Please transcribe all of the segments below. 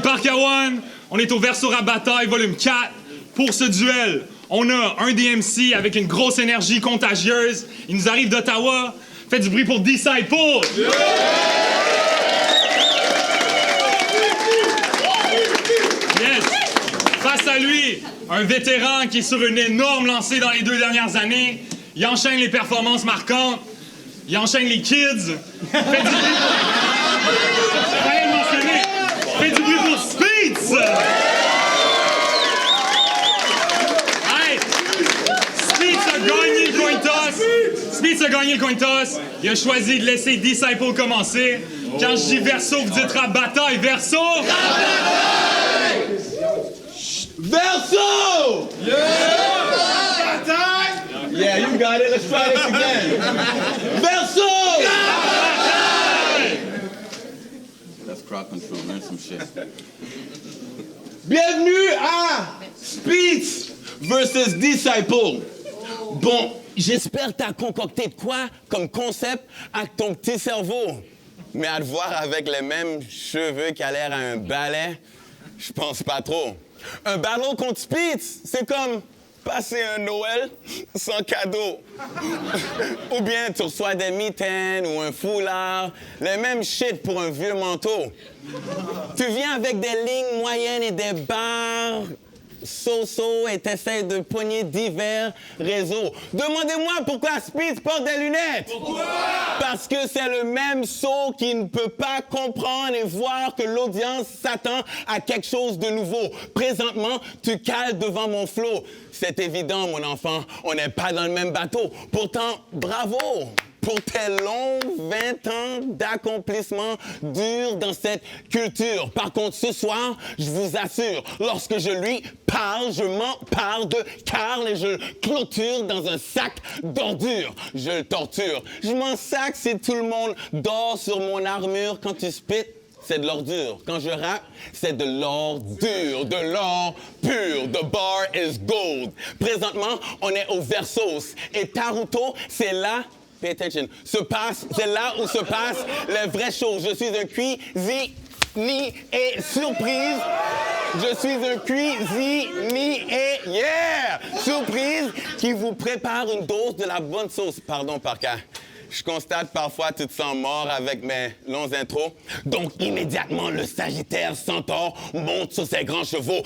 Parkawan, on est au Verso Bataille, volume 4. Pour ce duel, on a un DMC avec une grosse énergie contagieuse. Il nous arrive d'Ottawa. Faites du bruit pour Disciple! Yes! Face à lui, un vétéran qui est sur une énorme lancée dans les 2 dernières années. Il enchaîne les performances marquantes. Il enchaîne les kids. Faites du bruit pour... Faites du bruit pour Speeds! Hey! Speeds a gagné le coin toss. Speeds a gagné le coin toss. Il a choisi de laisser Disciple commencer. Quand je dis Verso, vous dites rap bataille. Verso! Verso! Yeah, you got it. Let's try this again. Verso! That's crowd control. Learn some shit. Bienvenue à Speeds versus Disciple. Bon, j'espère que t'as concocté de quoi comme concept avec ton petit cerveau. Mais à te voir avec les mêmes cheveux qui a l'air à un balai, je pense pas trop. Un battle contre Speeds, c'est comme passer un Noël sans cadeau. Ou bien tu reçois des mitaines ou un foulard, les mêmes shit pour un vieux manteau. Tu viens avec des lignes moyennes et des barres so-so et t'essaies de pogner divers réseaux. Demandez-moi pourquoi Speeds porte des lunettes. Pourquoi? Parce que c'est le même so qui ne peut pas comprendre et voir que l'audience s'attend à quelque chose de nouveau. Présentement, tu cales devant mon flow. C'est évident, mon enfant, on n'est pas dans le même bateau. Pourtant, bravo pour tes longs 20 ans d'accomplissement dur dans cette culture. Par contre, ce soir, je vous assure, lorsque je lui parle, je m'empare de Carl et je le clôture dans un sac d'ordures. Je le torture. Je m'en sac si tout le monde dort sur mon armure quand tu spits. C'est de l'ordure. Quand je rappe, c'est de l'ordure, de l'or pur. The bar is gold. Présentement, on est au Versos. Et Taruto, c'est là, pay attention, c'est là où se passent les vraies choses. Je suis un cuisinier et surprise. Je suis un cuisinier et yeah! Surprise qui vous prépare une dose de la bonne sauce. Pardon, Parka. Je constate parfois tu te sens mort avec mes longs intros. Donc immédiatement, le Sagittaire Centaure monte sur ses grands chevaux.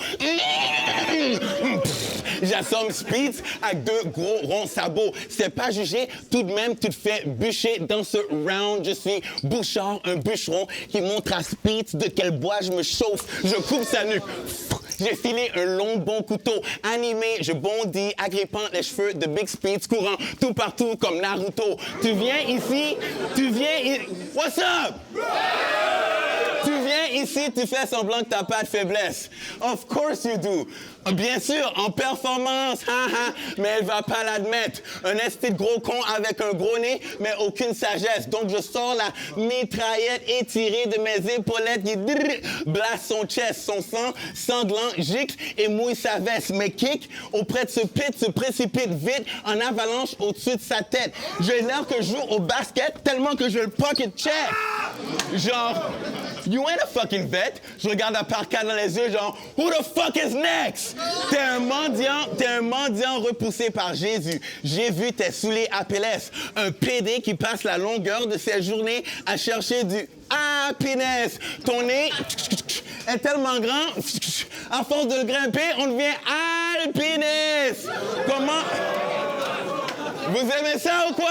J'assomme Speeds avec 2 gros ronds sabots. C'est pas jugé, tout de même tu te fais bûcher dans ce round. Je suis Bouchard, un bûcheron qui montre à Speeds de quel bois je me chauffe. Je coupe sa nuque. J'ai filé un long bon couteau. Animé, je bondis, agrippant les cheveux de Big Speeds, courant tout partout comme Naruto. Tu viens ici. What's up? Tu viens ici, tu fais semblant que t'as pas de faiblesse. Of course you do. Bien sûr, en performance, mais elle va pas l'admettre. Un esti de gros con avec un gros nez, mais aucune sagesse. Donc je sors la mitraillette étirée de mes épaulettes qui blasse son chest, son sang sanglant gicle et mouille sa veste. Mes kicks auprès de ce pit se précipitent vite en avalanche au-dessus de sa tête. J'ai l'air que je joue au basket tellement que je le pocket check. Genre, you ain't a fucking vet. Je regarde à Parka dans les yeux, genre, who the fuck is next? T'es un mendiant repoussé par Jésus. J'ai vu tes souliers Apelles. Un PD qui passe la longueur de ses journées à chercher du happiness. Ton nez est tellement grand, à force de le grimper, on devient alpiniste. Comment? Vous aimez ça ou quoi?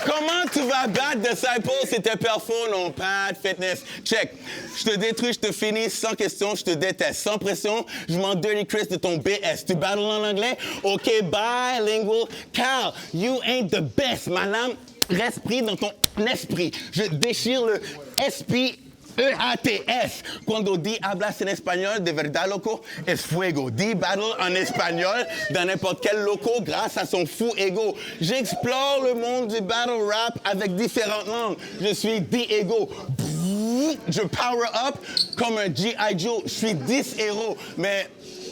Comment tu vas battre Disciple si tes perfos n'ont pas de fitness? Check. Je te détruis, je te finis sans question, je te déteste. Sans pression, je m'en dirty Chris de ton BS. Tu battles en anglais? OK, bilingual. Carl, you ain't the best. Ma lame reste prise dans ton esprit. Je déchire le esprit. EATS. Cuando di hablas en español, de verdad, loco, es fuego. Di battle en espagnol dans n'importe quel loco grâce à son fou ego. J'explore le monde du battle rap avec différentes langues. Je suis Diego. Je power up comme un G.I. Joe. Je suis 10 héros. Mais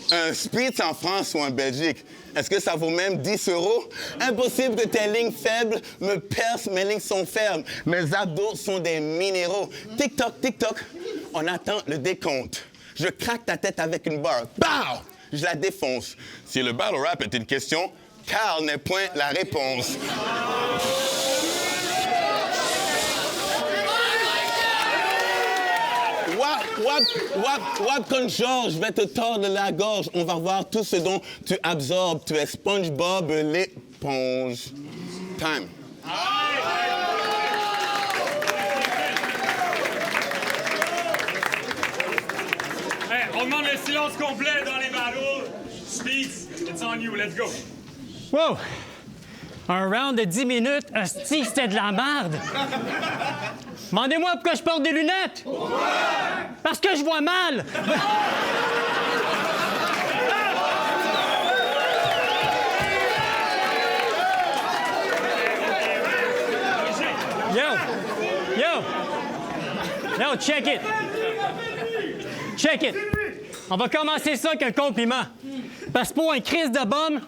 Un Spitz en France ou en Belgique, est-ce que ça vaut même 10 €? Impossible que tes lignes faibles me percent, mes lignes sont fermes. Mes abdos sont des minéraux. Tic-toc, tic-toc, on attend le décompte. Je craque ta tête avec une barre. Pow! Je la défonce. Si le battle rap est une question, Carl n'est point la réponse. Wap contre George, je vais te tordre la gorge. On va voir tout ce dont tu absorbes. Tu es SpongeBob l'éponge. Time. Hey, on demande le silence complet dans les battles. Speeds, it's on you, let's go. Wow! Un round de 10 minutes, hostie, c'était de la merde! Demandez-moi pourquoi je porte des lunettes! Parce que je vois mal! Yo, check it! Check it! On va commencer ça avec un compliment. Parce que pour un crise de bombe,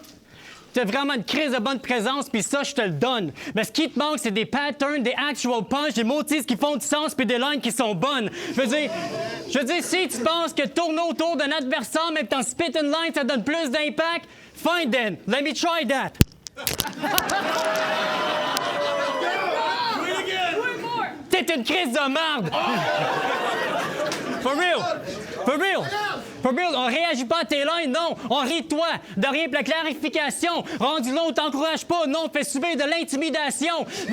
t'as vraiment une crise de bonne présence, puis ça, je te le donne. Mais ce qui te manque, c'est des patterns, des actual punch, des motifs qui font du sens, puis des lines qui sont bonnes. Je veux dire, si tu penses que tourner autour d'un adversaire, même en spit and line, ça donne plus d'impact, fine then, let me try that. T'es une crise de merde. For real. For real. For real, on réagit pas à tes lines, non. On rit de toi. De rien pour la clarification. Rendu là, on t'encourage pas, non. On fait subir de l'intimidation. Je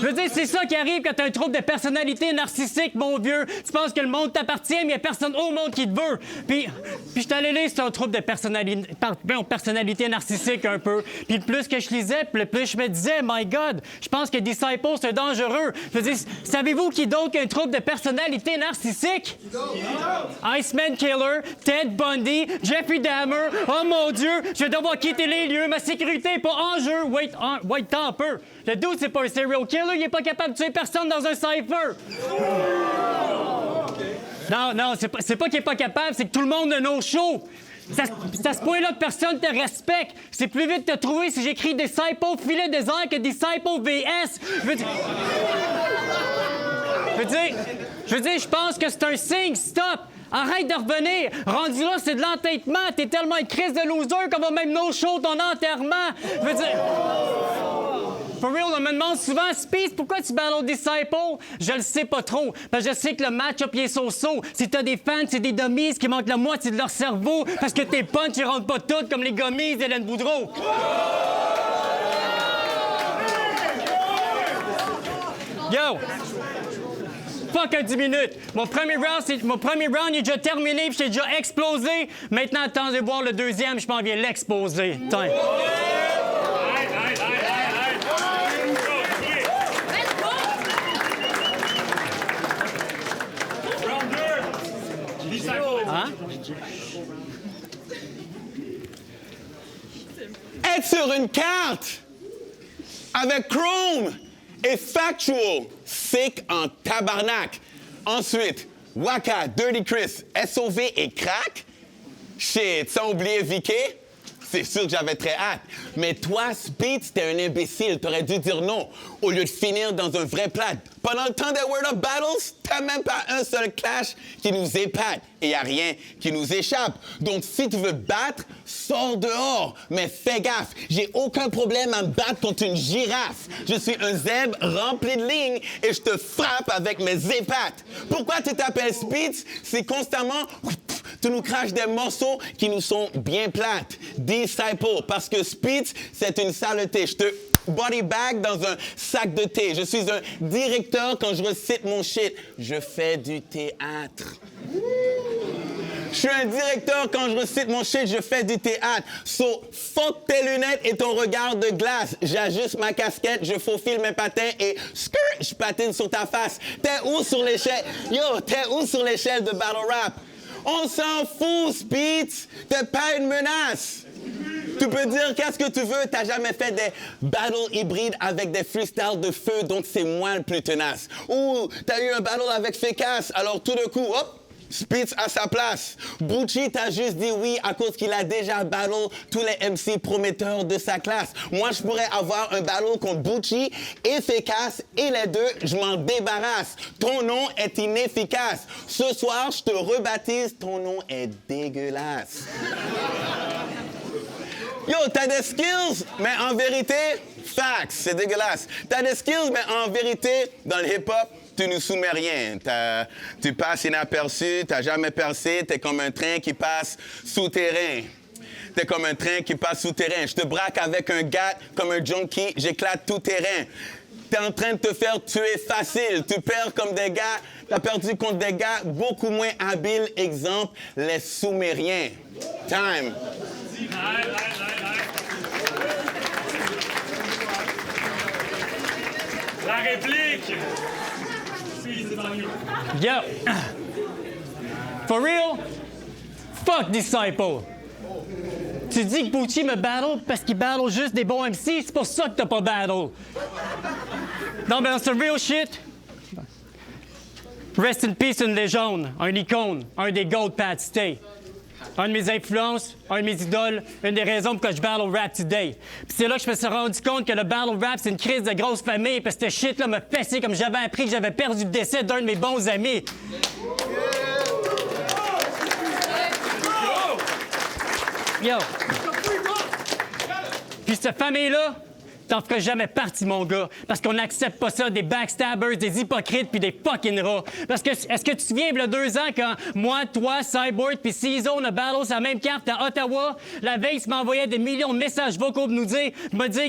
veux dire, c'est ça qui arrive quand t'as un trouble de personnalité narcissique, mon vieux. Tu penses que le monde t'appartient, mais il y a personne au monde qui te veut. Puis je suis allé lire sur un trouble de personnalité narcissique un peu. Puis le plus que je lisais, le plus je me disais, my God, je pense que Disciple, c'est dangereux. Je veux dire, savez-vous qui d'autre a un trouble de personnalité narcissique? Iceman Killer, Ted Bundy, Jeffrey Dahmer. Oh mon Dieu, je vais devoir quitter les lieux. Ma sécurité n'est pas en jeu. Wait, tant peu. Le dude, c'est pas un serial killer. Il est pas capable de tuer personne dans un cypher. Non, c'est pas qu'il est pas capable, c'est que tout le monde a nos shows. C'est à ce point-là que personne te respecte. C'est plus vite de te trouver si j'écris Disciple Filet Désert que Disciple VS. Je veux dire, je pense que c'est un signe. Stop! Arrête de revenir! Rendu là, c'est de l'entêtement! T'es tellement une crise de loser qu'on va même no-show ton enterrement! Je veux dire... For real, on me demande souvent, Speed, pourquoi tu battles Disciple? Je le sais pas trop. Parce que je sais que le match-up, il est so-so. Si t'as des fans, c'est des dummies qui manquent la moitié de leur cerveau parce que tes punch, ils rentrent pas toutes comme les gummies d'Hélène Boudreau. Yo! Fuck un 10 minutes. Mon premier round, il est déjà terminé puis j'ai déjà explosé. Maintenant, attendez de voir le deuxième, je m'en viens l'exposer. Tiens. Hein? Être sur une carte avec Chrome et Factual, sick en tabarnak. Ensuite, Waka, Dirty Chris, SOV et Crack. Shit, sans oublier Vicky. C'est sûr que j'avais très hâte. Mais toi, Speed, t'es un imbécile. T'aurais dû dire non au lieu de finir dans un vrai plat. Pendant le temps des Word Up Battles, t'as même pas un seul clash qui nous épate. Et y a rien qui nous échappe. Donc, si tu veux battre, sors dehors. Mais fais gaffe, j'ai aucun problème à me battre contre une girafe. Je suis un zèbre rempli de lignes et je te frappe avec mes épates. Pourquoi tu t'appelles Speed? C'est constamment... Tu nous craches des morceaux qui nous sont bien plates. Disciple, parce que Spitz, c'est une saleté. Je te body bag dans un sac de thé. Je suis un directeur quand je recite mon shit. Je fais du théâtre. Je suis un directeur quand je recite mon shit, je fais du théâtre. So, fuck tes lunettes et ton regard de glace. J'ajuste ma casquette, je faufile mes patins et je patine sur ta face. T'es où sur l'échelle? Yo, t'es où sur l'échelle de battle rap? On s'en fout, Spitz! T'es pas une menace! Tu peux dire qu'est-ce que tu veux, t'as jamais fait des battles hybrides avec des freestyles de feu, donc c'est moi le plus tenace. Ou t'as eu un battle avec Fécasse, alors tout d'un coup, hop, Spitz à sa place. Bucci t'a juste dit oui à cause qu'il a déjà battle tous les MC prometteurs de sa classe. Moi, je pourrais avoir un battle contre Bucci et Fécasse et les deux, je m'en débarrasse. Ton nom est inefficace. Ce soir, je te rebaptise, ton nom est dégueulasse. Yo, t'as des skills, mais en vérité, facts, c'est dégueulasse. T'as des skills, mais en vérité, dans le hip-hop, tu ne soumets rien. Tu passes inaperçu, t'as jamais percé, t'es comme un train qui passe souterrain. T'es comme un train qui passe souterrain. Je te braque avec un gars comme un junkie, j'éclate tout terrain. T'es en train de te faire tuer facile. Tu perds comme des gars, t'as perdu contre des gars beaucoup moins habiles. Exemple, les Soumériens. Time. La réplique! Yo! For real? Fuck Disciple! Tu dis que Bucci me battle parce qu'il battle juste des bons MC, c'est pour ça que t'as pas battle. Non, mais c'est real shit. Rest in peace, une légende, un icône, un des gold Pat Stay. Un de mes influences, un de mes idoles, une des raisons pour que je battle rap today. Puis c'est là que je me suis rendu compte que le battle rap, c'est une crise de grosse famille, parce que ce shit-là m'a fessé comme j'avais appris que j'avais perdu le décès d'un de mes bons amis. Yo! Puis cette famille-là, t'en feras jamais partie, mon gars. Parce qu'on n'accepte pas ça, des backstabbers, des hypocrites puis des fucking rats. Parce que, est-ce que tu te souviens, il y a 2 ans, quand moi, toi, Cyborg puis CeeZo, on a battle sur la même carte à Ottawa, la veille, il m'envoyait des millions de messages vocaux pour nous dire,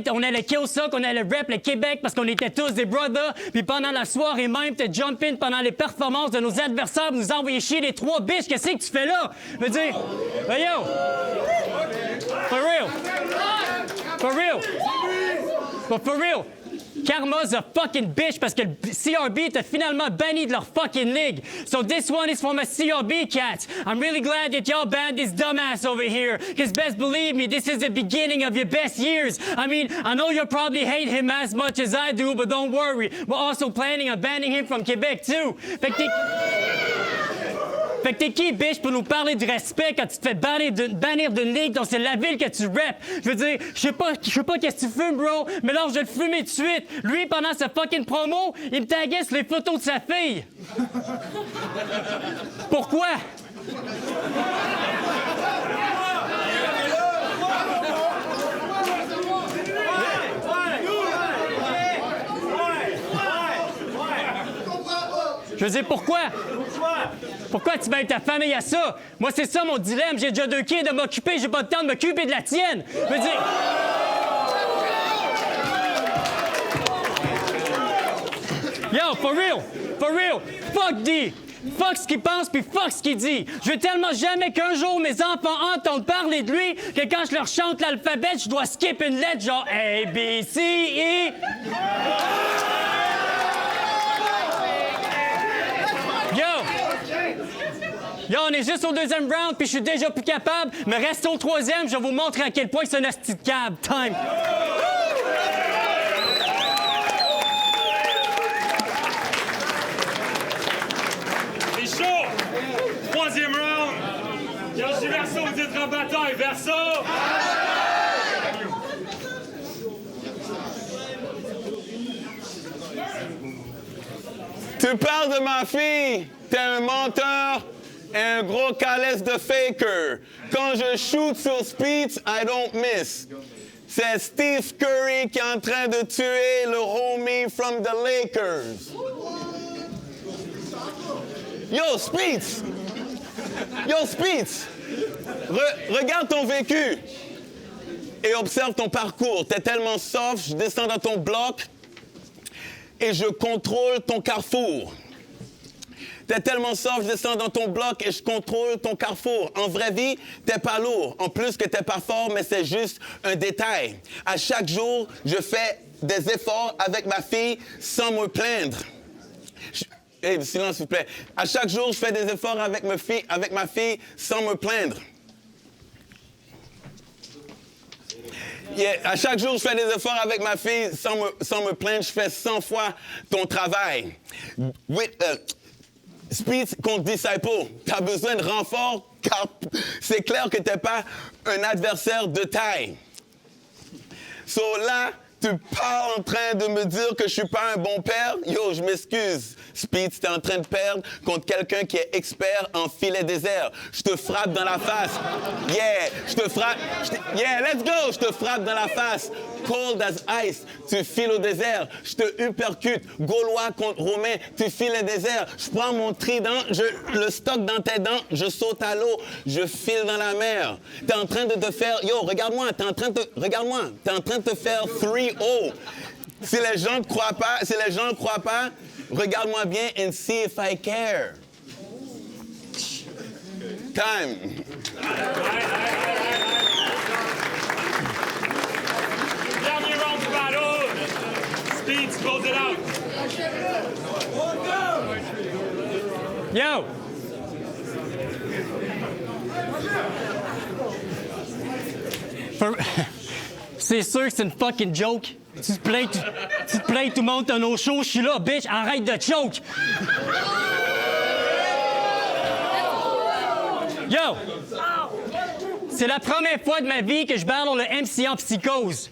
qu'on allait kill ça, qu'on allait rap le Québec parce qu'on était tous des brothers. Puis pendant la soirée même, t'es jump in pendant les performances de nos adversaires, nous envoyer chier les 3 biches. Qu'est-ce que tu fais là? Je veux dire, hey, yo! For real! For real! But for real, Karma's a fucking bitch parce que le CRB t'a finalement banni de leur fucking league. So this one is from a CRB cat. I'm really glad that y'all banned this dumbass over here. Cause best believe me, this is the beginning of your best years. I mean, I know you probably hate him as much as I do, but don't worry. We're also planning on banning him from Quebec too. Fait que t'es qui, bitch, pour nous parler de respect quand tu te fais bannir d'une ligue dont c'est la ville que tu rappes? Je veux dire, je sais pas qu'est-ce que tu fumes, bro, mais là, je vais le fumer tout de suite. Lui, pendant sa fucking promo, il me taguait sur les photos de sa fille. Pourquoi? Je veux dire, pourquoi? Pourquoi tu mets ta famille à ça? Moi, c'est ça mon dilemme. J'ai déjà 2 kids de m'occuper, j'ai pas le temps de m'occuper de la tienne. Je veux dire... Yo, for real, fuck D. Fuck ce qu'il pense, puis fuck ce qu'il dit. Je veux tellement jamais qu'un jour mes enfants entendent parler de lui que quand je leur chante l'alphabet, je dois skip une lettre genre A, B, C, E... Yo, on est juste au 2e round, puis je suis déjà plus capable, mais restez au 3e, je vais vous montrer à quel point c'est un hostie de cab. Time! C'est chaud! 3e round! Quand je dis Verso, vous dites en bataille, Verso! Tu parles de ma fille, t'es un menteur. Un gros calice de faker. Quand je shoot sur Spitz, I don't miss. C'est Steve Curry qui est en train de tuer le homie from the Lakers. Yo, Spitz! Yo, Spitz! Regarde ton vécu et observe ton parcours. T'es tellement soft, je descends dans ton bloc et je contrôle ton carrefour. T'es tellement soft, je descends dans ton bloc et je contrôle ton carrefour. En vraie vie, t'es pas lourd. En plus que t'es pas fort, mais c'est juste un détail. À chaque jour, je fais des efforts avec ma fille sans me plaindre. Hey, silence, s'il vous plaît. À chaque jour, je fais des efforts avec ma fille sans me plaindre. Yeah, à chaque jour, je fais des efforts avec ma fille sans me plaindre. Je fais 100 fois ton travail. Speed contre Disciple, t'as besoin de renfort car c'est clair que t'es pas un adversaire de taille. So là, tu parles en train de me dire que je suis pas un bon père? Yo, je m'excuse. Speed, t'es en train de perdre contre quelqu'un qui est expert en filet désert. Je te frappe dans la face. Yeah, je te frappe. Yeah, let's go. Je te frappe dans la face. Cold as ice, tu files au désert. Je te uppercute. Gaulois contre Romain, tu files le désert. Je prends mon trident, je le stocke dans tes dents, je saute à l'eau, je file dans la mer. T'es en train de te faire... Yo, regarde-moi, regarde-moi. T'es en train de te faire 3-0. Si les gens ne croient pas, regarde-moi bien and see if I care. Time. Dernier round du battle. Speed, close it out. Yo! C'est sûr que c'est une fucking joke. Tu te plains, tout le monde à nos shows, je suis là, bitch, arrête de choke! Yo! C'est la première fois de ma vie que je battle le MC en psychose.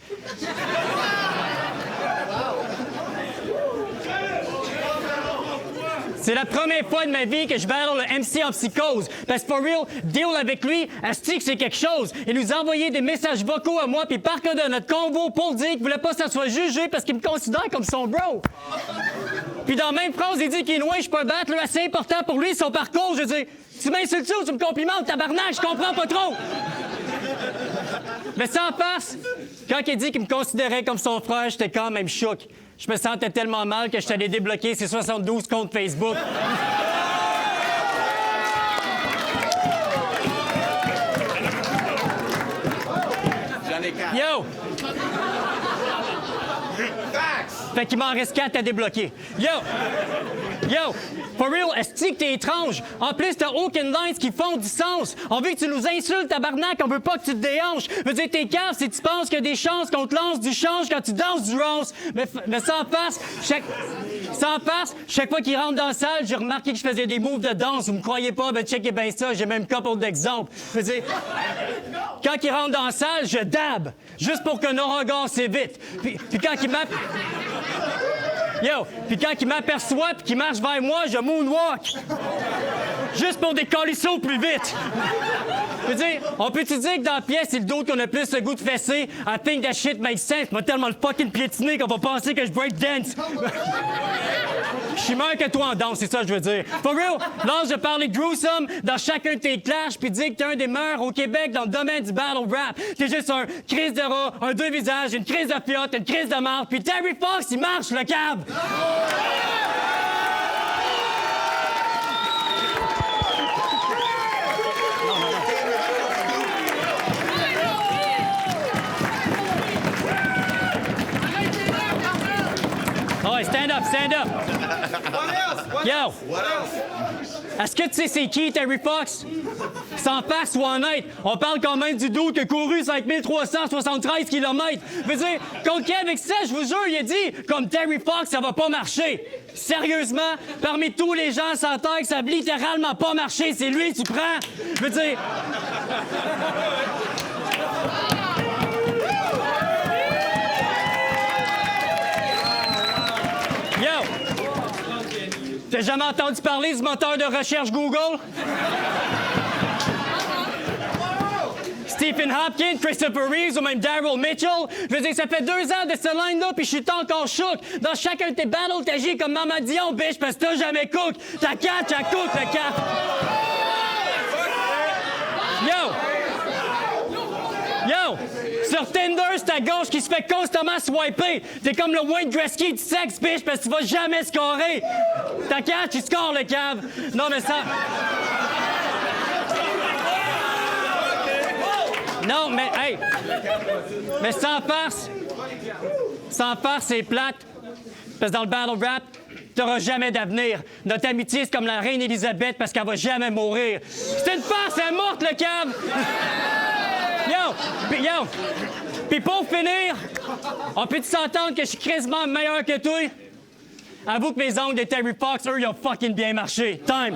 C'est la première fois de ma vie que je battle le MC en psychose. Parce que for real, deal avec lui, asti que c'est quelque chose. Il nous a envoyé des messages vocaux à moi puis par de notre convo pour dire qu'il voulait pas que ça soit jugé parce qu'il me considère comme son bro. Puis dans la même phrase, il dit qu'il est loin, je suis pas un battle assez important pour lui, son parcours. Je dis, tu m'insultes ou tu me complimentes, tabarnak, je comprends pas trop. Mais sans face, quand il dit qu'il me considérait comme son frère, j'étais quand même choqué. Je me sentais tellement mal que je suis allé débloquer ses 72 comptes Facebook. J'en ai 4. Yo! Fait qu'il m'en reste 4 à débloquer. Yo! For real, est-ce que t'es étrange? En plus, t'as aucune lines qui font du sens. On veut que tu nous insultes, tabarnak, on veut pas que tu te déhanches. Je veux dire, t'es cave si tu penses qu'il y a des chances qu'on te lance du change quand tu danses du rose. Mais sans face, chaque fois qu'il rentre dans la salle, j'ai remarqué que je faisais des moves de danse. Vous me croyez pas? Ben, checkez bien ça, j'ai même couple d'exemples. Je veux dire, quand il rentre dans la salle, je dab, juste pour que nos regards s'évitent. Puis quand il m'appelle... Yo, puis quand il m'aperçoit puis qu'il marche vers moi, je moonwalk. Juste pour décoller ça au plus vite. Je veux dire, on peut-tu dire que dans la pièce, c'est le dos qu'on a plus le goût de fesser? I think that shit makes sense. M'a tellement le fucking piétiné qu'on va penser que je break dance. Je suis meilleur que toi en danse, c'est ça que je veux dire. For real, lâche de parler gruesome dans chacun de tes clashs puis dire que t'es un des meilleurs au Québec dans le domaine du battle rap. T'es juste un crise de rat, un deux visages, une crise de fiotte, une crise de marde, puis Terry Fox, il marche le cab. Oh, stand up, stand up. Yo. Est-ce que tu sais c'est qui, Terry Fox? Sans face ou honnête, on parle quand même du dude qui a couru 5373 km. Je veux dire, contre qui avec ça, je vous jure, il a dit, comme Terry Fox, ça va pas marcher. Sérieusement, parmi tous les gens sur Terre que ça a littéralement pas marché, c'est lui que tu prends. Je veux dire... Yo! T'as jamais entendu parler du moteur de recherche Google? Stephen Hopkins, Christopher Reeves ou même Daryl Mitchell. Je veux dire, ça fait 2 ans de ce line-là, puis je suis encore chouk. Dans chacun de tes battles, t'agis comme Maman Dion, bitch, parce que t'as jamais cook. T'as catch, t'as cook, t'as catch. Yo! Sur Tinder, c'est ta gauche qui se fait constamment swiper. T'es comme le Wayne Gretzky du sexe, bitch, parce que tu vas jamais scorer. Ta catch, tu scores le cave. Non, mais ça... Non, mais, hey! Mais sans farce, c'est plate. Parce que dans le battle rap, t'auras jamais d'avenir. Notre amitié, c'est comme la reine Élisabeth parce qu'elle va jamais mourir. C'est une farce, elle est morte, le cave! Yo! Puis pour finir, on peut-tu s'entendre que je suis quasiment meilleur que toi? Avoue que mes ongles de Terry Fox, eux, ils ont fucking bien marché. Time.